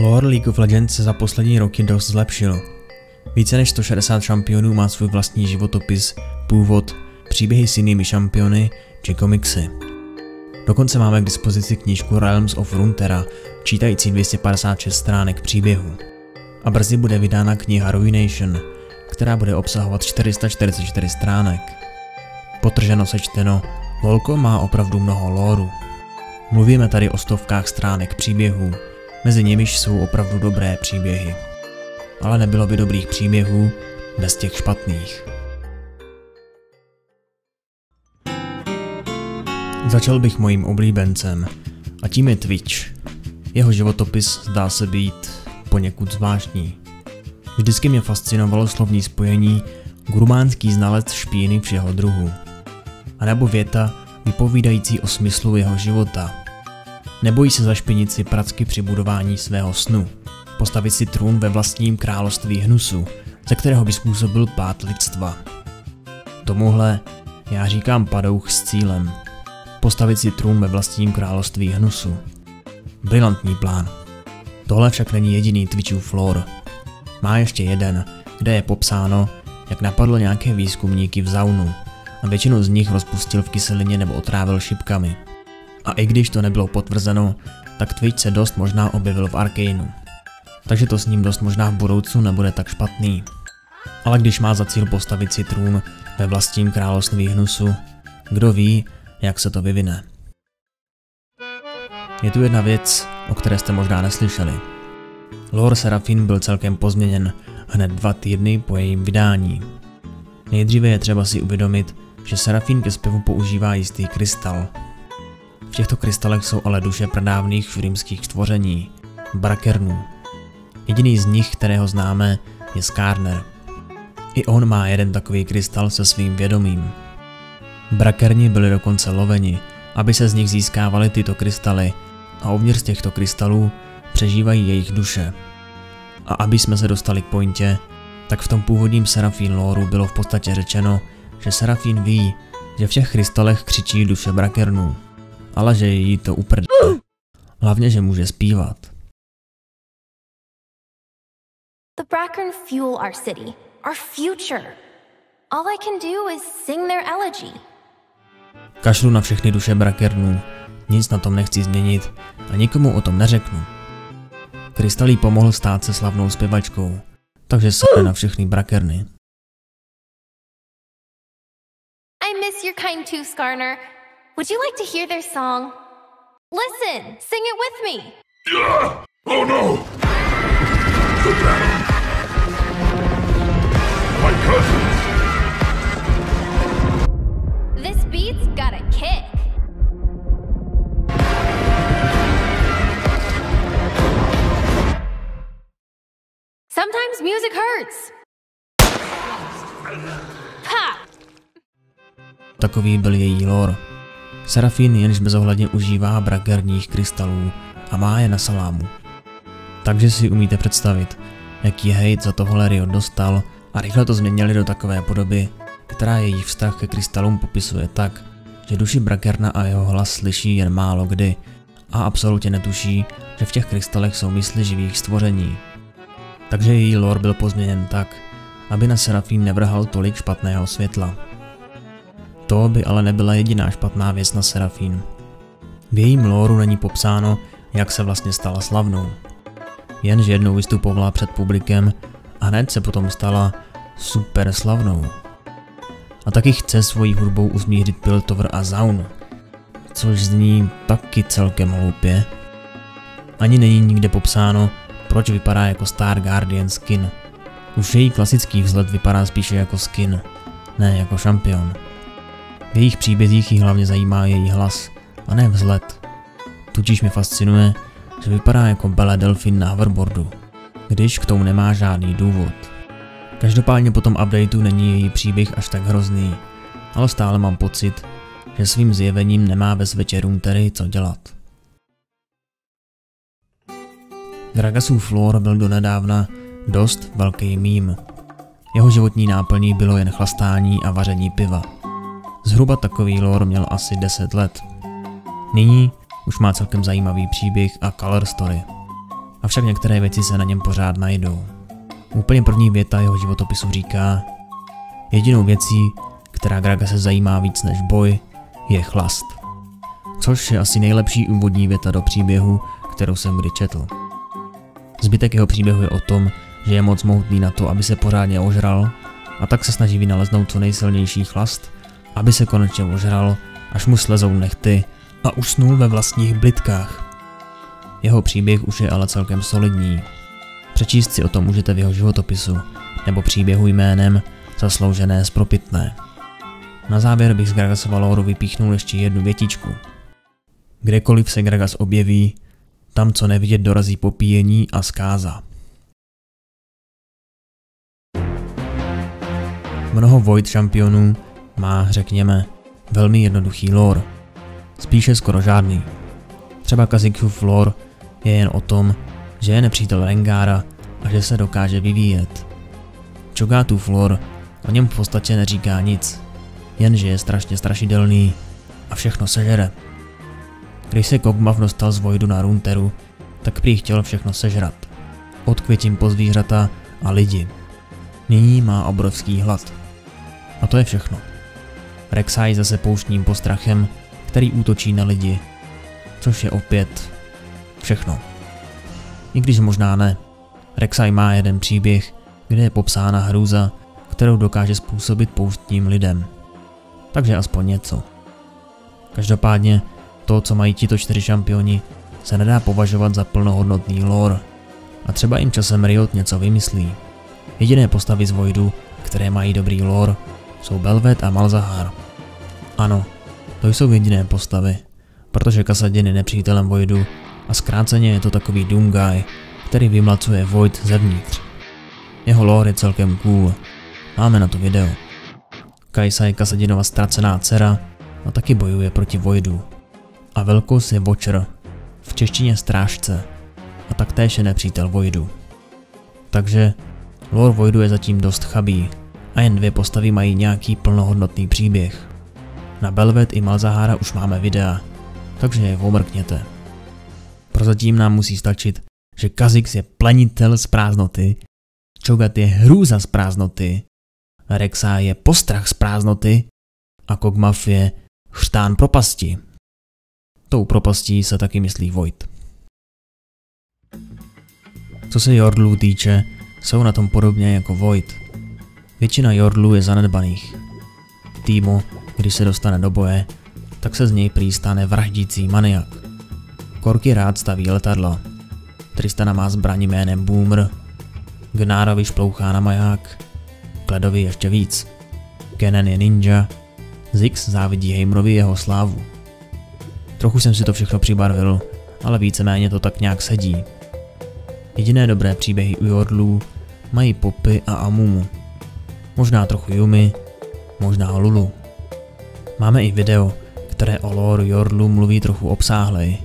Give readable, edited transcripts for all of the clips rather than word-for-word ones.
Lore League of Legends se za poslední roky dost zlepšil. Více než 160 šampionů má svůj vlastní životopis, původ, příběhy s jinými šampiony či komiksy. Dokonce máme k dispozici knížku Realms of Runeterra, čítající 256 stránek příběhu. A brzy bude vydána kniha Ruination, která bude obsahovat 444 stránek. Potrženo sečteno, LoLko má opravdu mnoho lóru. Mluvíme tady o stovkách stránek příběhů, mezi nimiž jsou opravdu dobré příběhy. Ale nebylo by dobrých příběhů bez těch špatných. Začal bych mojím oblíbencem, a tím je Twitch. Jeho životopis zdá se být poněkud zvláštní. Vždycky mě fascinovalo slovní spojení gurmánský znalec špíny všeho druhu. A nebo věta vypovídající o smyslu jeho života. Nebojí se zašpinit si pracky při budování svého snu. Postavit si trůn ve vlastním království hnusu, ze kterého by způsobil pád lidstva. Tomuhle já říkám padouch s cílem. Postavit si trůn ve vlastním království hnusu. Brilantní plán. Tohle však není jediný Twitchův lore. Má ještě jeden, kde je popsáno, jak napadl nějaké výzkumníky v Zaunu a většinu z nich rozpustil v kyselině nebo otrávil šipkami. A i když to nebylo potvrzeno, tak Twitch se dost možná objevil v Arcaneu. Takže to s ním dost možná v budoucnu nebude tak špatný. Ale když má za cíl postavit si trůn ve vlastním království hnusu, kdo ví, jak se to vyvine. Je tu jedna věc, o které jste možná neslyšeli. Lore Seraphine byl celkem pozměněn hned 2 týdny po jejím vydání. Nejdříve je třeba si uvědomit, že Seraphine ke zpěvu používá jistý krystal. V těchto krystalech jsou ale duše pradávných šurimských stvoření, Brakernů. Jediný z nich, kterého známe, je Skarner. I on má jeden takový krystal se svým vědomím. Brakerni byli dokonce loveni, aby se z nich získávaly tyto krystaly, a uvnitř těchto krystalů přežívají jejich duše. A aby jsme se dostali k pointě, tak v tom původním Seraphine loreu bylo v podstatě řečeno, že Seraphine ví, že v těch krystalech křičí duše Brakernů, ale že jí to uprdne. Hlavně, že může zpívat. The Brakern fuel our city, our future. All I can do is sing their elegy. Kašlu na všechny duše Brakernů, nic na tom nechci změnit a nikomu o tom neřeknu. Krystal jí pomohl stát se slavnou zpěvačkou, takže se na všechny Brakerny. I miss your kind too, Skarner. Would you like to hear their song? Listen, sing it with me. Oh no! The Baron! My cousins! This beat's got a kick. Sometimes music hurts. Ha! Takový byl její lore. Seraphine jenž bezohledně užívá brakerních krystalů a má je na salámu. Takže si umíte představit, jaký hejt za tohle Riot dostal a rychle to změnili do takové podoby, která její vztah ke krystalům popisuje tak, že duši Brakerna a jeho hlas slyší jen málo kdy a absolutně netuší, že v těch krystalech jsou mysli živých stvoření. Takže její lore byl pozměněn tak, aby na Seraphine nevrhal tolik špatného světla. To by ale nebyla jediná špatná věc na Seraphine. V jejím loreu není popsáno, jak se vlastně stala slavnou. Jenže jednou vystupovala před publikem a hned se potom stala super slavnou. A taky chce svojí hudbou usmířit Piltover a Zaun, což zní taky celkem hloupě. Ani není nikde popsáno, proč vypadá jako Star Guardian skin. Už její klasický vzhled vypadá spíše jako skin, ne jako šampion. V jejich příbězích jí hlavně zajímá její hlas, a ne vzhled. Tudíž mě fascinuje, že vypadá jako Bella Delphine na hoverboardu, když k tomu nemá žádný důvod. Každopádně po tom updateu není její příběh až tak hrozný, ale stále mám pocit, že svým zjevením nemá ve světě Runeterry co dělat. Gragasův lore byl donedávna dost velký mím. Jeho životní náplní bylo jen chlastání a vaření piva. Zhruba takový lore měl asi 10 let. Nyní už má celkem zajímavý příběh a color story. avšak některé věci se na něm pořád najdou. Úplně první věta jeho životopisu říká: jedinou věcí, která Gragase zajímá víc než boj, je chlast. Což je asi nejlepší úvodní věta do příběhu, kterou jsem kdy četl. Zbytek jeho příběhu je o tom, že je moc mohutný na to, aby se pořádně ožral, a tak se snaží vynaleznout co nejsilnější chlast, aby se konečně ožral, až mu slezou nehty a usnul ve vlastních blitkách. Jeho příběh už je ale celkem solidní. Přečíst si o tom můžete v jeho životopisu, nebo příběhu jménem Zasloužené spropitné. Na závěr bych z Gragasova lóru vypíchnul ještě jednu větičku. Kdekoliv se Gragas objeví, tam co nevidět dorazí popíjení a zkáza. Mnoho Void šampionů má, řekněme, velmi jednoduchý lore. Spíše skoro žádný. Třeba Kha'Zixův lore je jen o tom, že je nepřítel Rengara a že se dokáže vyvíjet. Cho'Gathův lore o něm v podstatě neříká nic, jenže je strašně strašidelný a všechno sežere. Když se Kog'Maw dostal z Voidu na Runeterru, tak prý chtěl všechno sežrat. Od květin po zvířata a lidi. Nyní má obrovský hlad. A to je všechno. Rek'Sai zase pouštním postrachem, který útočí na lidi. Což je opět všechno. I když možná ne. Rek'Sai má jeden příběh, kde je popsána hrůza, kterou dokáže způsobit pouštním lidem. Takže aspoň něco. Každopádně to, co mají tito 4 šampioni, se nedá považovat za plnohodnotný lore. A třeba jim časem Riot něco vymyslí. Jediné postavy z Voidu, které mají dobrý lore, jsou Bel'Veth a Malzahar. Ano, to jsou jediné postavy, protože Kassadin je nepřítelem Voidu a zkráceně je to takový Doomguy, který vymlacuje Void zevnitř. Jeho lore je celkem cool, máme na to video. Kajsa je Kassadinova ztracená dcera a taky bojuje proti Voidu. A Velkos je Watcher, v češtině strážce, a taktéž je nepřítel Voidu. Takže lore Voidu je zatím dost chabý a jen 2 postavy mají nějaký plnohodnotný příběh. Na Bel'Veth i Malzahara už máme videa, takže je omrkněte. Prozatím nám musí stačit, že Kha'Zix je plenitel z prázdnoty, Cho'Gath je hrůza z prázdnoty, Rek'Sai je postrach z prázdnoty a Kog'Maw je chřtán propasti. Tou propastí se taky myslí Void. Co se Jordlů týče, jsou na tom podobně jako Void. Většina Jordlů je zanedbaných. Teemo, když se dostane do boje, tak se z něj prý stane vraždící maniak. Corki rád staví letadla. Tristana má zbraň jménem Boomer, Gnárovi šplouchá na maják, Kledovi ještě víc. Kennen je ninja, Ziggs závidí Heimerovi jeho slávu. Trochu jsem si to všechno přibarvil, ale víceméně to tak nějak sedí. Jediné dobré příběhy u Jordlů mají Poppy a Amumu. Možná trochu Yumi, možná Lulu. Máme i video, které o lore Jordlů mluví trochu obsáhlej,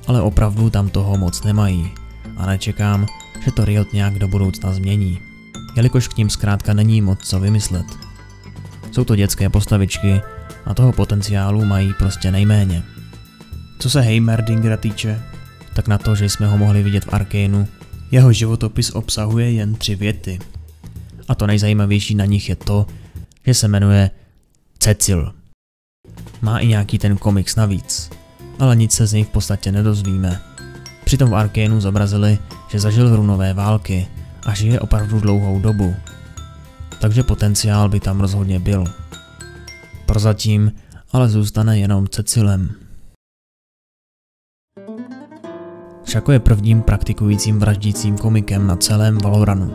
ale opravdu tam toho moc nemají a nečekám, že to Riot nějak do budoucna změní, jelikož k ním zkrátka není moc co vymyslet. Jsou to dětské postavičky a toho potenciálu mají prostě nejméně. Co se Heimerdingera týče, tak na to, že jsme ho mohli vidět v Arcaneu, jeho životopis obsahuje jen 3 věty. A to nejzajímavější na nich je to, že se jmenuje Cecil. Má i nějaký ten komiks navíc, ale nic se z něj v podstatě nedozvíme. Přitom v Arcaneu zobrazili, že zažil runové války a žije opravdu dlouhou dobu. Takže potenciál by tam rozhodně byl. Prozatím ale zůstane jenom Cecilem. Shaco je prvním praktikujícím vraždícím komikem na celém Valoranu.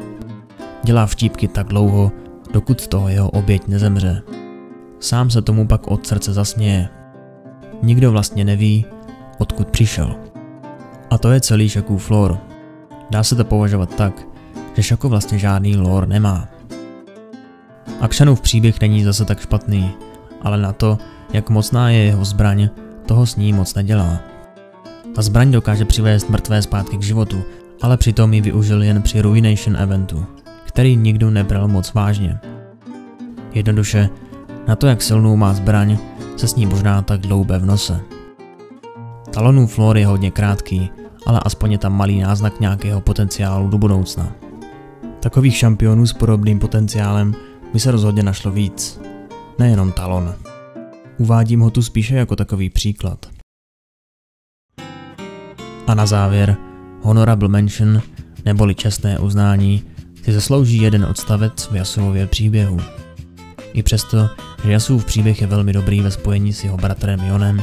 Dělá vtípky tak dlouho, dokud toho jeho oběť nezemře. Sám se tomu pak od srdce zasměje. Nikdo vlastně neví, odkud přišel. A to je celý Shacův lore. Dá se to považovat tak, že Shaco vlastně žádný lore nemá. Akshanův příběh není zase tak špatný, ale na to, jak mocná je jeho zbraň, toho s ní moc nedělá. Ta zbraň dokáže přivést mrtvé zpátky k životu, ale přitom ji využil jen při Ruination eventu, který nikdo nebral moc vážně. Jednoduše, na to, jak silnou má zbraň, se s ní možná tak dloube v nose. Talonův lore je hodně krátký ale aspoň je tam malý náznak nějakého potenciálu do budoucna. Takových šampionů s podobným potenciálem by se rozhodně našlo víc. Nejenom Talon. Uvádím ho tu spíše jako takový příklad. A na závěr, honorable mention, neboli čestné uznání, si zaslouží jeden odstavec v Yasuově příběhu. I přesto, že Yasuův příběh je velmi dobrý ve spojení s jeho bratrem Jonem,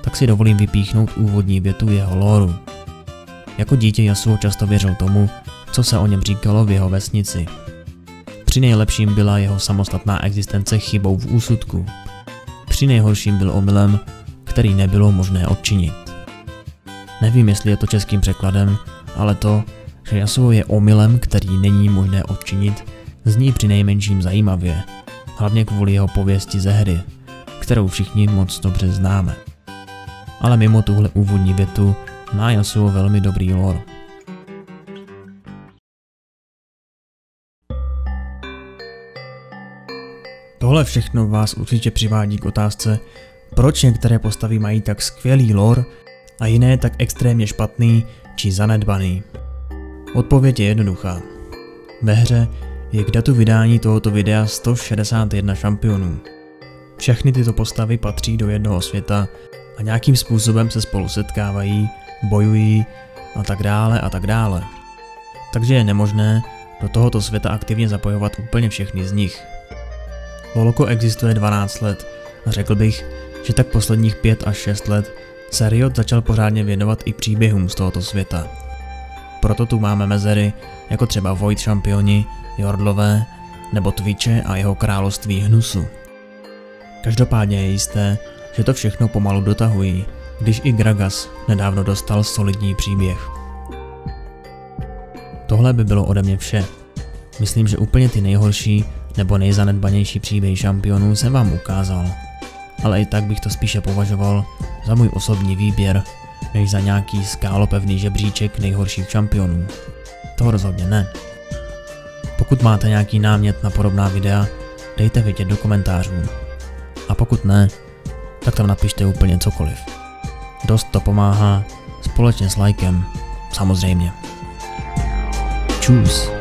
tak si dovolím vypíchnout úvodní větu jeho lóru. Jako dítě Yasuo často věřil tomu, co se o něm říkalo v jeho vesnici. Při nejlepším byla jeho samostatná existence chybou v úsudku. Při nejhorším byl omylem, který nebylo možné odčinit. Nevím, jestli je to českým překladem, ale to, že Yasuo je omylem, který není možné odčinit, zní přinejmenším zajímavě, hlavně kvůli jeho pověsti ze hry, kterou všichni moc dobře známe. Ale mimo tuhle úvodní větu má Yasuo velmi dobrý lore. Tohle všechno vás určitě přivádí k otázce, proč některé postavy mají tak skvělý lore a jiné tak extrémně špatný či zanedbaný. Odpověď je jednoduchá. Ve hře je k datu vydání tohoto videa 161 šampionů. Všechny tyto postavy patří do jednoho světa a nějakým způsobem se spolu setkávají, bojují a tak dále. Takže je nemožné do tohoto světa aktivně zapojovat úplně všechny z nich. Loloko existuje 12 let a řekl bych, že tak posledních 5 až 6 let se Riot začal pořádně věnovat i příběhům z tohoto světa. Proto tu máme mezery, jako třeba Void šampioni, Jordlové, nebo Twitche a jeho království hnusu. Každopádně je jisté, že to všechno pomalu dotahují, když i Gragas nedávno dostal solidní příběh. Tohle by bylo ode mě vše. Myslím, že úplně ty nejhorší nebo nejzanedbanější příběhy šampionů jsem vám ukázal. Ale i tak bych to spíše považoval za můj osobní výběr, než za nějaký skálopevný žebříček nejhorších šampionů. To rozhodně ne. Pokud máte nějaký námět na podobná videa, dejte vědět do komentářů. A pokud ne, tak tam napište úplně cokoliv. Dost to pomáhá, společně s lajkem, samozřejmě. Čus.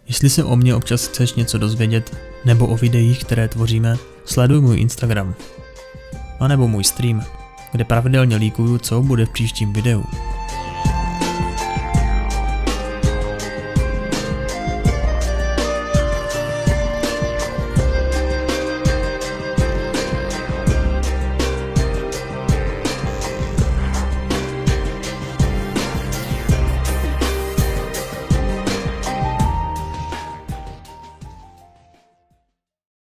Jestli se o mě občas chceš něco dozvědět, nebo o videích, které tvoříme, sleduj můj Instagram. A nebo můj stream, kde pravidelně líkuju, co bude v příštím videu.